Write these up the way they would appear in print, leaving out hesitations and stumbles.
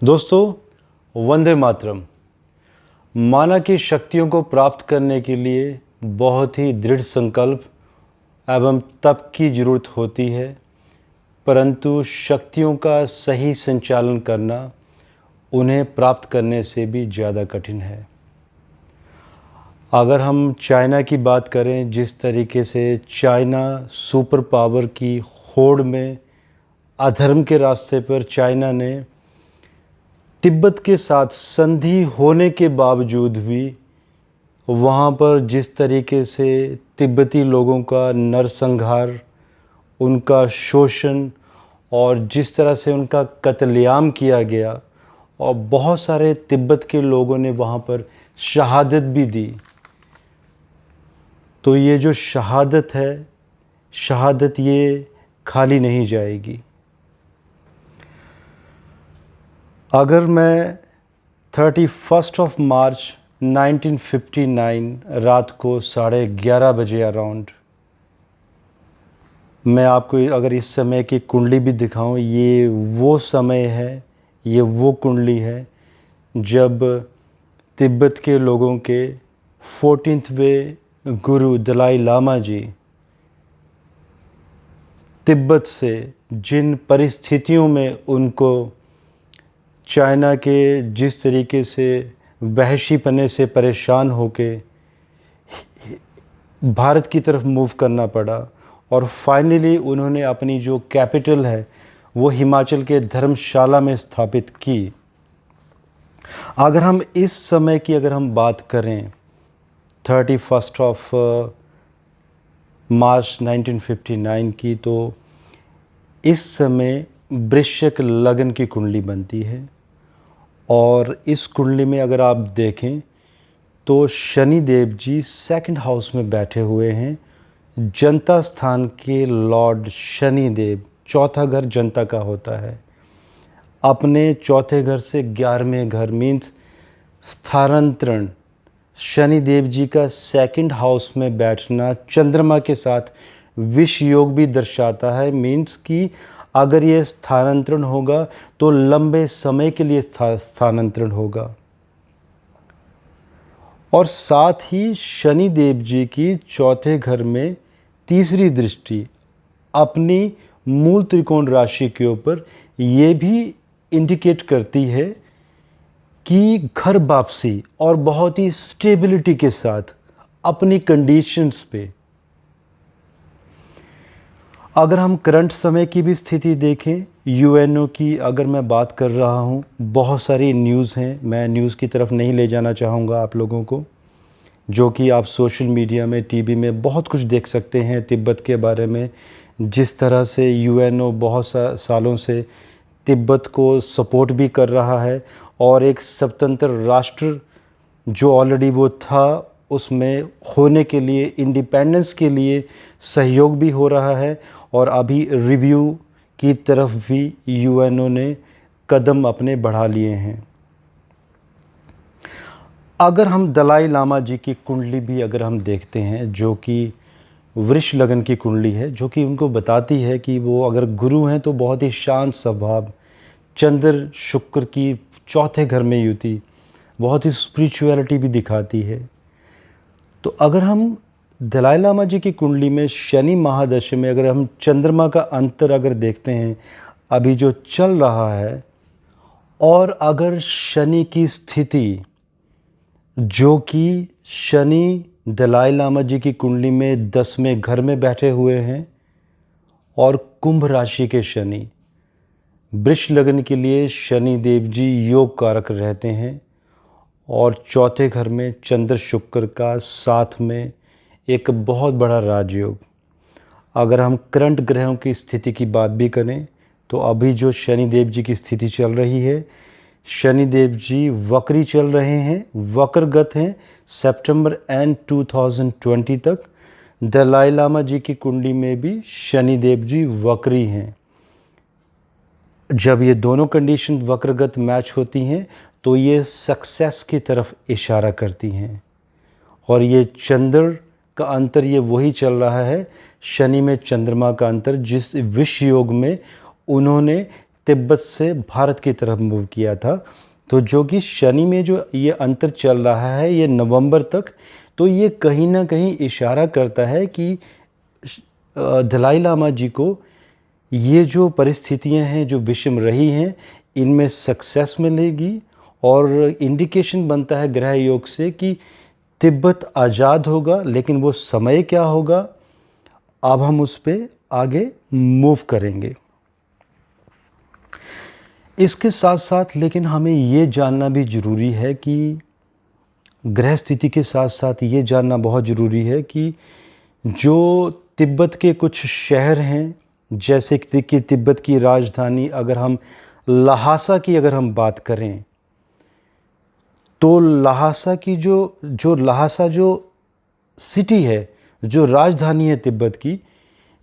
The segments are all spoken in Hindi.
दोस्तों, वंदे मातरम। माना की शक्तियों को प्राप्त करने के लिए बहुत ही दृढ़ संकल्प एवं तप की जरूरत होती है, परंतु शक्तियों का सही संचालन करना उन्हें प्राप्त करने से भी ज़्यादा कठिन है। अगर हम चाइना की बात करें, जिस तरीके से चाइना सुपर पावर की होड़ में अधर्म के रास्ते पर चाइना ने तिब्बत के साथ संधि होने के बावजूद भी वहाँ पर जिस तरीके से तिब्बती लोगों का नरसंहार, उनका शोषण और जिस तरह से उनका कत्लेआम किया गया और बहुत सारे तिब्बत के लोगों ने वहाँ पर शहादत भी दी, तो ये जो शहादत है, शहादत ये खाली नहीं जाएगी। अगर मैं 31 मार्च 1959 रात को 11:30 बजे अराउंड मैं आपको अगर इस समय की कुंडली भी दिखाऊं, ये वो समय है, ये वो कुंडली है जब तिब्बत के लोगों के 14वें गुरु दलाई लामा जी तिब्बत से जिन परिस्थितियों में उनको चाइना के जिस तरीके से वहशीपने से परेशान होके भारत की तरफ मूव करना पड़ा और फाइनली उन्होंने अपनी जो कैपिटल है वो हिमाचल के धर्मशाला में स्थापित की। अगर हम इस समय की अगर हम बात करें 31 मार्च 1959 की, तो इस समय वृश्चिक लगन की कुंडली बनती है और इस कुंडली में अगर आप देखें तो शनि देव जी सेकंड हाउस में बैठे हुए हैं। जनता स्थान के लॉर्ड शनि देव, चौथा घर जनता का होता है, अपने चौथे घर से 11वें घर मीन्स स्थानांतरण, शनि देव जी का सेकंड हाउस में बैठना चंद्रमा के साथ विष योग भी दर्शाता है। मीन्स कि अगर ये स्थानांतरण होगा तो लंबे समय के लिए स्थानांतरण होगा। और साथ ही शनि देव जी की चौथे घर में तीसरी दृष्टि अपनी मूल त्रिकोण राशि के ऊपर ये भी इंडिकेट करती है कि घर वापसी और बहुत ही स्टेबिलिटी के साथ अपनी कंडीशंस पे। अगर हम करंट समय की भी स्थिति देखें, यूएनओ की अगर मैं बात कर रहा हूँ, बहुत सारी न्यूज़ हैं, मैं न्यूज़ की तरफ नहीं ले जाना चाहूँगा आप लोगों को, जो कि आप सोशल मीडिया में, टीवी में बहुत कुछ देख सकते हैं तिब्बत के बारे में। जिस तरह से यूएनओ बहुत सालों से तिब्बत को सपोर्ट भी कर रहा है और एक स्वतंत्र राष्ट्र जो ऑलरेडी वो था उसमें होने के लिए, इंडिपेंडेंस के लिए सहयोग भी हो रहा है और अभी रिव्यू की तरफ भी यूएनओ ने कदम अपने बढ़ा लिए हैं। अगर हम दलाई लामा जी की कुंडली भी अगर हम देखते हैं, जो कि वृष लगन की कुंडली है, जो कि उनको बताती है कि वो अगर गुरु हैं तो बहुत ही शांत स्वभाव, चंद्र शुक्र की चौथे घर में युति, बहुत ही स्पिरिचुअलिटी भी दिखाती है। तो अगर हम दलाई लामा जी की कुंडली में शनि महादशा में अगर हम चंद्रमा का अंतर अगर देखते हैं अभी जो चल रहा है, और अगर शनि की स्थिति जो कि शनि दलाई लामा जी की कुंडली में 10वें घर में बैठे हुए हैं और कुंभ राशि के शनि, वृष लगन के लिए शनि देव जी योग कारक रहते हैं और चौथे घर में चंद्र शुक्र का साथ में एक बहुत बड़ा राजयोग। अगर हम करंट ग्रहों की स्थिति की बात भी करें तो अभी जो शनि देव जी की स्थिति चल रही है, शनि देव जी वक्री चल रहे हैं, वक्रगत हैं सितंबर एंड 2020 तक। दलाई लामा जी की कुंडली में भी शनि देव जी वक्री हैं। जब ये दोनों कंडीशन वक्रगत मैच होती हैं तो ये सक्सेस की तरफ इशारा करती हैं। और ये चंद्र का अंतर ये वही चल रहा है, शनि में चंद्रमा का अंतर, जिस विष योग में उन्होंने तिब्बत से भारत की तरफ मूव किया था। तो जो कि शनि में जो ये अंतर चल रहा है ये नवंबर तक, तो ये कहीं ना कहीं इशारा करता है कि दलाई लामा जी को ये जो परिस्थितियां हैं जो विषम रही हैं इनमें सक्सेस मिलेगी। और इंडिकेशन बनता है ग्रह योग से कि तिब्बत आज़ाद होगा, लेकिन वो समय क्या होगा अब हम उस पर आगे मूव करेंगे। इसके साथ साथ लेकिन हमें ये जानना भी ज़रूरी है कि ग्रह स्थिति के साथ साथ ये जानना बहुत ज़रूरी है कि जो तिब्बत के कुछ शहर हैं, जैसे कि तिब्बत की राजधानी अगर हम ल्हासा की अगर हम बात करें, तो ल्हासा की जो ल्हासा जो सिटी है, जो राजधानी है तिब्बत की,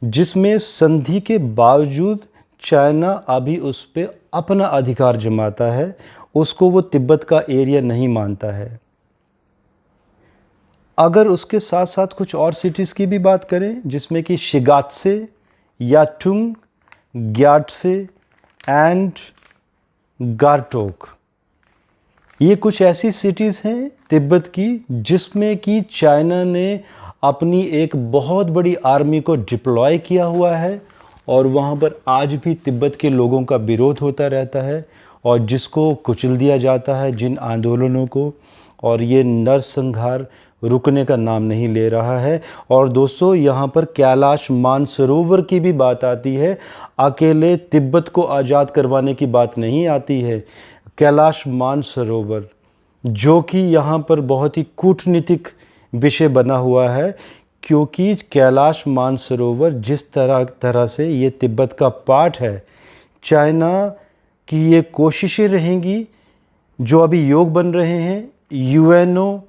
जिसमें संधि के बावजूद चाइना अभी उस पर अपना अधिकार जमाता है, उसको वो तिब्बत का एरिया नहीं मानता है। अगर उसके साथ साथ कुछ और सिटीज़ की भी बात करें, जिसमें कि शिगात्से, याटुंग, ग्याटसे एंड गारटोक, ये कुछ ऐसी सिटीज़ हैं तिब्बत की जिसमें कि चाइना ने अपनी एक बहुत बड़ी आर्मी को डिप्लॉय किया हुआ है, और वहाँ पर आज भी तिब्बत के लोगों का विरोध होता रहता है और जिसको कुचल दिया जाता है, जिन आंदोलनों को, और ये नरसंहार रुकने का नाम नहीं ले रहा है। और दोस्तों यहाँ पर कैलाश मानसरोवर की भी बात आती है, अकेले तिब्बत को आज़ाद करवाने की बात नहीं आती है। कैलाश मानसरोवर जो कि यहाँ पर बहुत ही कूटनीतिक विषय बना हुआ है, क्योंकि कैलाश मानसरोवर जिस तरह से ये तिब्बत का पार्ट है, चाइना की ये कोशिशें रहेंगी जो अभी योग बन रहे हैं। यूएनओ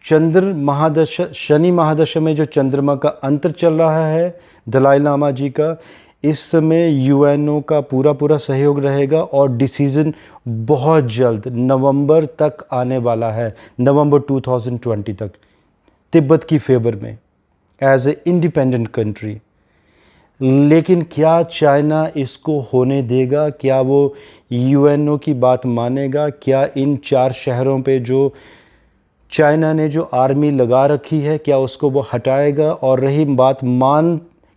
चंद्र महादशा, शनि महादशा में जो चंद्रमा का अंतर चल रहा है दलाई लामा जी का, इस समय यूएनओ का पूरा सहयोग रहेगा और डिसीज़न बहुत जल्द नवंबर तक आने वाला है, नवंबर 2020 तक, तिब्बत की फेवर में एज ए इंडिपेंडेंट कंट्री। लेकिन क्या चाइना इसको होने देगा? क्या वो यूएनओ की बात मानेगा? क्या इन 4 शहरों पे जो चाइना ने जो आर्मी लगा रखी है, क्या उसको वो हटाएगा? और रही बात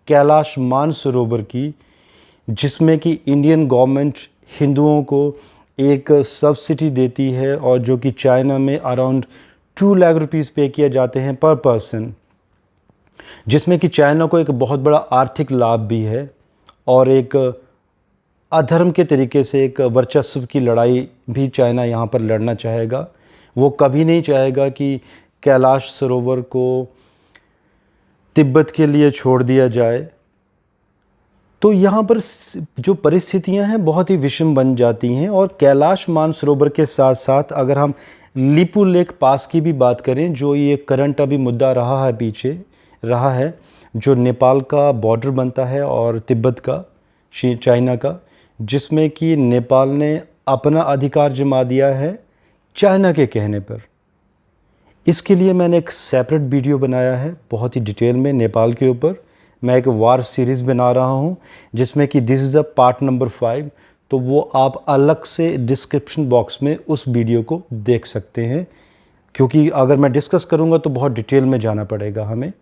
कैलाश मानसरोवर की, जिसमें कि इंडियन गवर्नमेंट हिंदुओं को एक सब्सिडी देती है और जो कि चाइना में अराउंड 2 लाख रुपीस पे किए जाते हैं पर पर्सन, जिसमें कि चाइना को एक बहुत बड़ा आर्थिक लाभ भी है और एक अधर्म के तरीके से एक वर्चस्व की लड़ाई भी चाइना यहाँ पर लड़ना चाहेगा। वो कभी नहीं चाहेगा कि कैलाश सरोवर को तिब्बत के लिए छोड़ दिया जाए। तो यहाँ पर जो परिस्थितियाँ हैं बहुत ही विषम बन जाती हैं। और कैलाश मानसरोवर के साथ साथ अगर हम लिपू लेक पास की भी बात करें, जो ये करंट अभी मुद्दा रहा है, पीछे रहा है, जो नेपाल का बॉर्डर बनता है और तिब्बत का, चाइना का, जिसमें कि नेपाल ने अपना अधिकार जमा दिया है चाइना के कहने पर। इसके लिए मैंने एक सेपरेट वीडियो बनाया है बहुत ही डिटेल में नेपाल के ऊपर। मैं एक वार सीरीज़ बना रहा हूँ जिसमें कि this is the part number 5, तो वो आप अलग से डिस्क्रिप्शन बॉक्स में उस वीडियो को देख सकते हैं, क्योंकि अगर मैं डिस्कस करूँगा तो बहुत डिटेल में जाना पड़ेगा हमें।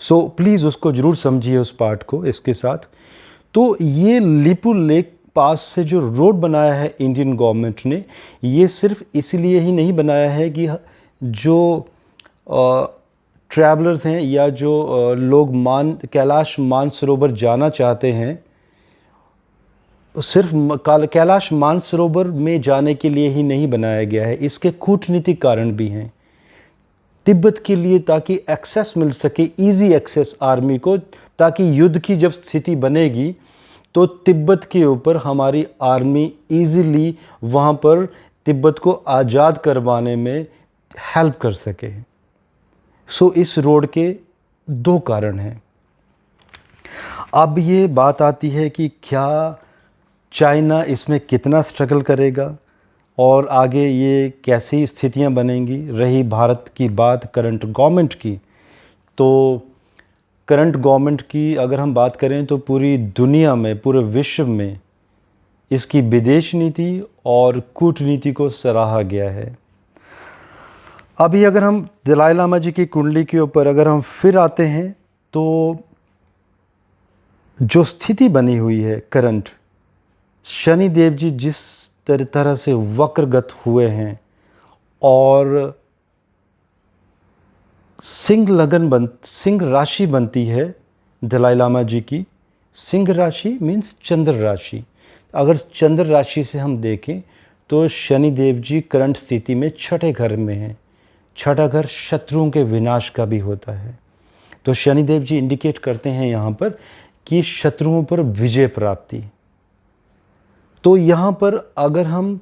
सो प्लीज़ उसको ज़रूर समझिए उस पार्ट को इसके साथ। तो ये लिपू लेक पास से जो रोड बनाया है इंडियन गवर्नमेंट ने, ये सिर्फ इसलिए ही नहीं बनाया है कि जो ट्रैवलर्स हैं या जो लोग कैलाश मानसरोवर जाना चाहते हैं, सिर्फ कैलाश मानसरोवर में जाने के लिए ही नहीं बनाया गया है। इसके कूटनीतिक कारण भी हैं तिब्बत के लिए, ताकि एक्सेस मिल सके, इजी एक्सेस आर्मी को, ताकि युद्ध की जब स्थिति बनेगी तो तिब्बत के ऊपर हमारी आर्मी इजीली वहाँ पर तिब्बत को आज़ाद करवाने में हेल्प कर सके। सो इस रोड के 2 कारण हैं। अब ये बात आती है कि क्या चाइना इसमें कितना स्ट्रगल करेगा और आगे ये कैसी स्थितियां बनेंगी। रही भारत की बात करंट गवर्नमेंट की, तो करंट गवर्नमेंट की अगर हम बात करें तो पूरी दुनिया में, पूरे विश्व में इसकी विदेश नीति और कूटनीति को सराहा गया है। अभी अगर हम दलाई लामा जी की कुंडली के ऊपर अगर हम फिर आते हैं तो जो स्थिति बनी हुई है करंट, शनि देव जी जिस तरह से वक्रगत हुए हैं और सिंह राशि बनती है दलाई लामा जी की। सिंह राशि मीन्स चंद्र राशि। अगर चंद्र राशि से हम देखें तो शनि देव जी करंट स्थिति में छठे घर में हैं। छठा घर शत्रुओं के विनाश का भी होता है। तो शनि देव जी इंडिकेट करते हैं यहाँ पर कि शत्रुओं पर विजय प्राप्ति। तो यहाँ पर अगर हम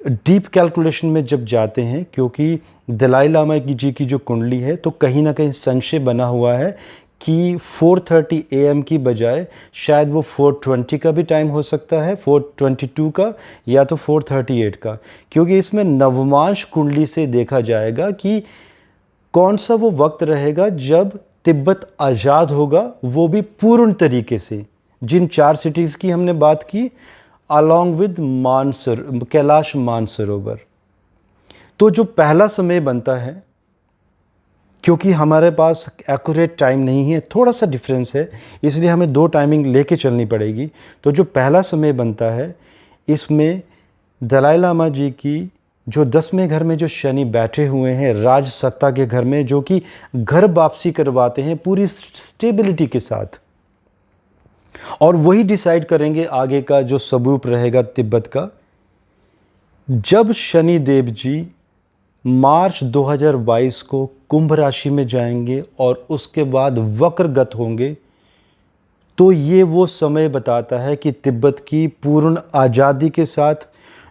डीप कैलकुलेशन में जब जाते हैं, क्योंकि दलाई लामा जी की जो कुंडली है तो कहीं ना कहीं संशय बना हुआ है कि 4:30 AM की बजाय शायद वो 4:20 का भी टाइम हो सकता है, 4:22 का या तो 4:38 का, क्योंकि इसमें नवमांश कुंडली से देखा जाएगा कि कौन सा वो वक्त रहेगा जब तिब्बत आज़ाद होगा, वो भी पूर्ण तरीके से। जिन 4 सिटीज़ की हमने बात की अलॉन्ग विद कैलाश मानसरोवर। तो जो पहला समय बनता है, क्योंकि हमारे पास एक्यूरेट टाइम नहीं है, थोड़ा सा डिफरेंस है, इसलिए हमें 2 टाइमिंग लेके चलनी पड़ेगी। तो जो पहला समय बनता है इसमें दलाई लामा जी की जो 10वें घर में जो शनि बैठे हुए हैं राज सत्ता के घर में, जो कि घर वापसी करवाते हैं पूरी स्टेबिलिटी के साथ, और वही डिसाइड करेंगे आगे का जो स्वरूप रहेगा तिब्बत का। जब शनि देव जी मार्च 2022 को कुंभ राशि में जाएंगे और उसके बाद वक्रगत होंगे, तो ये वो समय बताता है कि तिब्बत की पूर्ण आज़ादी के साथ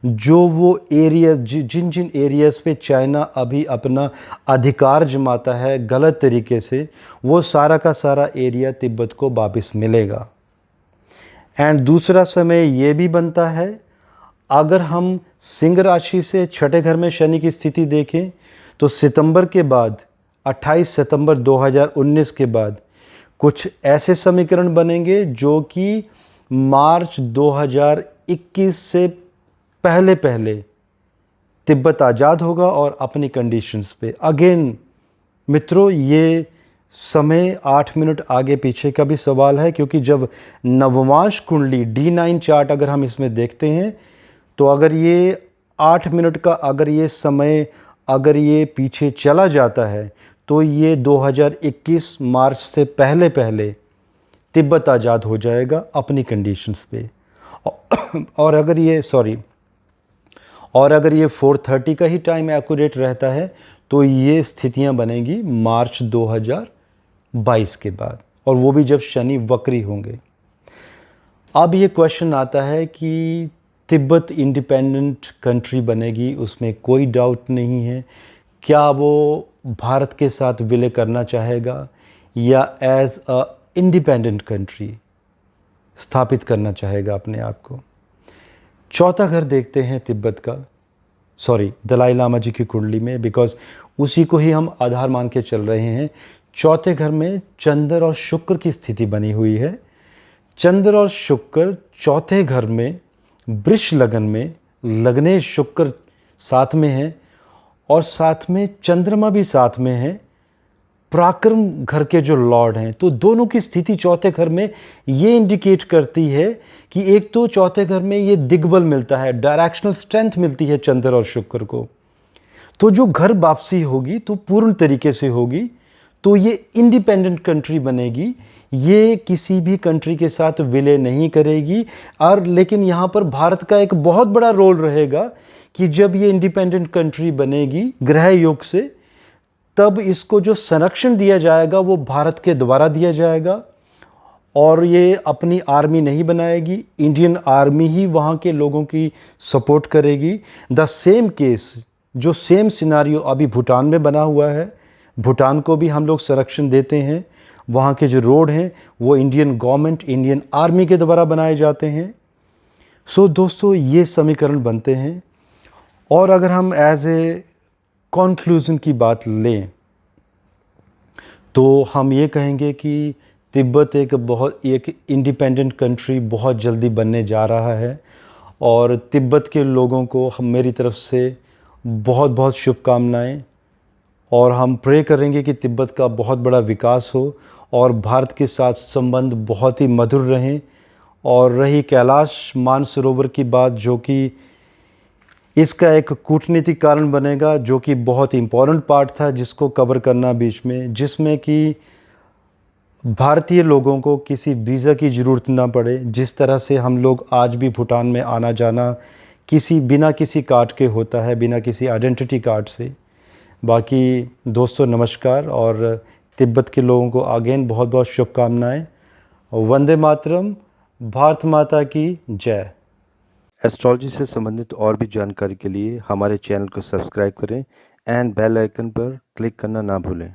जो वो एरिया जिन जिन एरियाज़ पे चाइना अभी अपना अधिकार जमाता है गलत तरीके से, वो सारा का सारा एरिया तिब्बत को वापस मिलेगा। एंड दूसरा समय ये भी बनता है, अगर हम सिंह राशि से छठे घर में शनि की स्थिति देखें तो सितंबर के बाद 28 सितंबर 2019 के बाद कुछ ऐसे समीकरण बनेंगे जो कि मार्च 2021 से पहले पहले तिब्बत आज़ाद होगा और अपनी कंडीशंस पे। अगेन मित्रों, ये समय 8 मिनट आगे पीछे का भी सवाल है, क्योंकि जब नवमांश कुंडली D9 चार्ट अगर हम इसमें देखते हैं तो अगर ये 8 मिनट का अगर ये समय अगर ये पीछे चला जाता है तो ये 2021 मार्च से पहले पहले तिब्बत आज़ाद हो जाएगा अपनी कंडीशंस पे। और अगर ये 4:30 का ही टाइम एक्यूरेट रहता है तो ये स्थितियां बनेंगी मार्च 2022 के बाद, और वो भी जब शनि वक्री होंगे। अब ये क्वेश्चन आता है कि तिब्बत इंडिपेंडेंट कंट्री बनेगी, उसमें कोई डाउट नहीं है। क्या वो भारत के साथ विलय करना चाहेगा या एज अ इंडिपेंडेंट कंट्री स्थापित करना चाहेगा अपने आप को? चौथा घर देखते हैं तिब्बत का, दलाई लामा जी की कुंडली में, बिकॉज उसी को ही हम आधार मान के चल रहे हैं। चौथे घर में चंद्र और शुक्र की स्थिति बनी हुई है। चंद्र और शुक्र चौथे घर में वृष लगन में, लग्ने शुक्र साथ में है और साथ में चंद्रमा भी साथ में है, पराक्रम घर के जो लॉर्ड हैं। तो दोनों की स्थिति चौथे घर में ये इंडिकेट करती है कि एक तो चौथे घर में ये दिग्बल मिलता है, डायरेक्शनल स्ट्रेंथ मिलती है चंद्र और शुक्र को। तो जो घर वापसी होगी तो पूर्ण तरीके से होगी, तो ये इंडिपेंडेंट कंट्री बनेगी, ये किसी भी कंट्री के साथ विलय नहीं करेगी। और लेकिन यहाँ पर भारत का एक बहुत बड़ा रोल रहेगा कि जब ये इंडिपेंडेंट कंट्री बनेगी ग्रह योग से, तब इसको जो संरक्षण दिया जाएगा वो भारत के द्वारा दिया जाएगा, और ये अपनी आर्मी नहीं बनाएगी, इंडियन आर्मी ही वहाँ के लोगों की सपोर्ट करेगी। द सेम केस, जो सेम सिनारियो अभी भूटान में बना हुआ है, भूटान को भी हम लोग संरक्षण देते हैं, वहाँ के जो रोड हैं वो इंडियन गवर्नमेंट, इंडियन आर्मी के द्वारा बनाए जाते हैं। सो दोस्तों, ये समीकरण बनते हैं। और अगर हम एज ए कंक्लूजन की बात लें तो हम ये कहेंगे कि तिब्बत एक इंडिपेंडेंट कंट्री बहुत जल्दी बनने जा रहा है और तिब्बत के लोगों को हम मेरी तरफ से बहुत बहुत शुभकामनाएं। और हम प्रे करेंगे कि तिब्बत का बहुत बड़ा विकास हो और भारत के साथ संबंध बहुत ही मधुर रहें। और रही कैलाश मानसरोवर की बात, जो कि इसका एक कूटनीतिक कारण बनेगा, जो कि बहुत इम्पोर्टेंट पार्ट था जिसको कवर करना बीच में, जिसमें कि भारतीय लोगों को किसी वीज़ा की ज़रूरत ना पड़े। जिस तरह से हम लोग आज भी भूटान में आना जाना बिना किसी कार्ड के होता है, बिना किसी आइडेंटिटी कार्ड से। बाकी दोस्तों नमस्कार, और तिब्बत के लोगों को अगेन बहुत बहुत शुभकामनाएं। वंदे मातरम, भारत माता की जय। एस्ट्रोलॉजी से संबंधित और भी जानकारी के लिए हमारे चैनल को सब्सक्राइब करें एंड बेल आइकन पर क्लिक करना ना भूलें।